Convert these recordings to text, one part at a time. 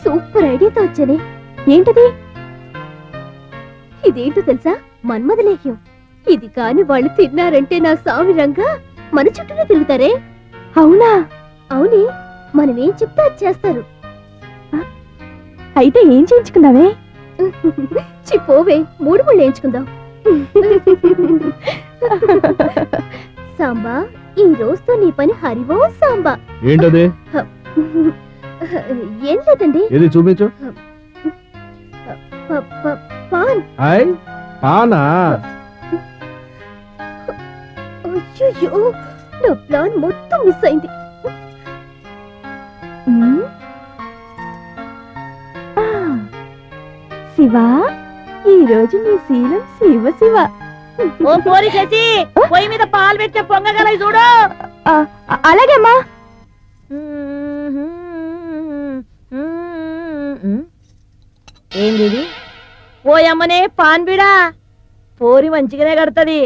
Super ఐడియాతో వచ్చానే. ఏంటది? ఇదేంటో తెలుసా? మన్మథలేహ్యం. ఇది కాని వాళ్ళు తిన్నారంటే నా సామిరంగా మన చుట్టూనే తిరుగుతారే. అవునా? అవునే. మనమేం చెప్తే అది చేస్తారు. అయితే ఏం చేయించుకుందామే? చిపోవే, 3 ముళ్ళు వేయించుకుందాం. సాంబా, ఈ రోజుతో నీ పని హరివో సాంబా. ఏంటది? ఏం లేదండి. ఏది చూపించు. పాన్. పానా? అయ్యో, నా ప్లాన్ మొత్తం మిస్ అయింది. శివ, ఈ రోజు నీ శీలం శివ శివ. ఓ పోరి చేసి పొయ్యి మీద పాలు పెట్టే పొంగగలవి చూడు. అలాగేమ్మా. ఏంది? ఓ అమ్మనే పాన్ బిడా, పోరి మంచిగానే కడతది.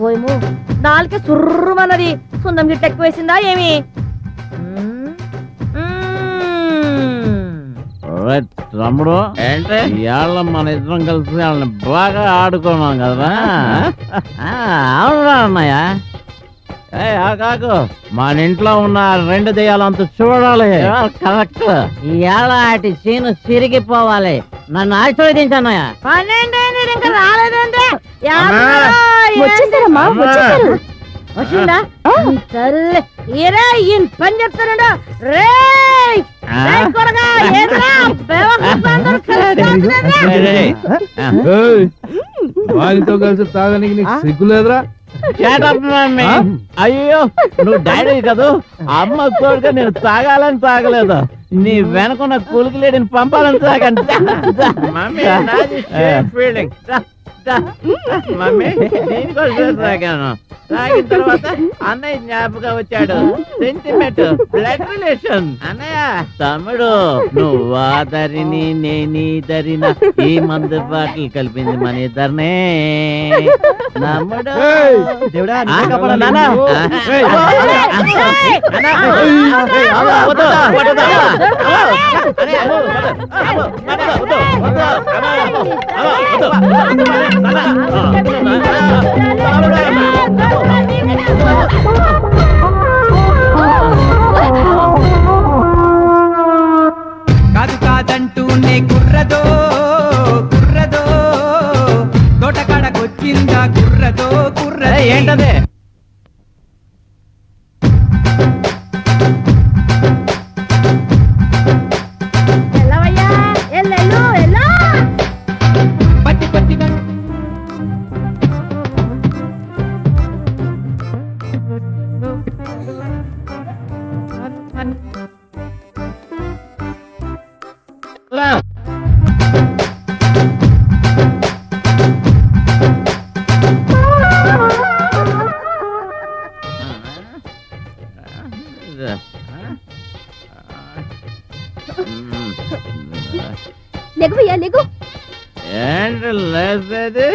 ఓయమో, నాలుకే సుర్రుమన్నది. సున్నం గిట్ట ఎక్కువ వేసిందా ఏమి? తమ్ముడు, ఏంటి ఇవాళ మన ఇద్దరం కలిసి వాళ్ళని బాగా ఆడుకున్నాం కదా. అవునా అన్నయ్య? కాకు, మన ఇంట్లో ఉన్న 2 దెయ్యాలంత చూడాలి. కరెక్ట్. ఇవాళ అటు సీను సిరిగిపోవాలి. నన్ను ఆశీర్వదించన్నయ్య. 12 ఇంకా రాలేదంటే వచ్చేసారమ్మా, వచ్చేసారు. వచ్చిందా? సర్లే, ఏరా ఈయన పని చెప్తానండు. రే వారితో కలిసి తాగడానికి నీకు సిగ్గులేదురా? అయ్యో, నువ్వు డాడీ కదా. అమ్మ తోడుగా నేను తాగాలని తాగలేదు, నీ వెనకున్న కూలికి లేడిని పంపాలని తాగండి. మమ్మీ, దీనికోసం తాగాను. తాగిన తర్వాత అన్నయ్య జ్ఞాపకం వచ్చాడు. Sentiment, blood relation. అన్నయ్య, తమ్ముడు, నువ్వు ఆదరిని నేనీ ధరిన ఈ మందు బాటిల్ కలిపింది మన ఇద్దరినే. నమ్ముడు దేవుడా, కాదు కాదంటూనే కుర్రదో కుర్రదో, తోటకాడకొచ్చిందా కుర్రదో కుర్రదో. ఏంటది? పట్టి పట్టిగా లెగువయ్యా, లెగు. ఏంటి లేసేది?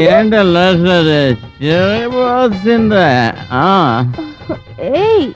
ఏంటి లేసేది? చెరిపోతుందా? ఏయ్,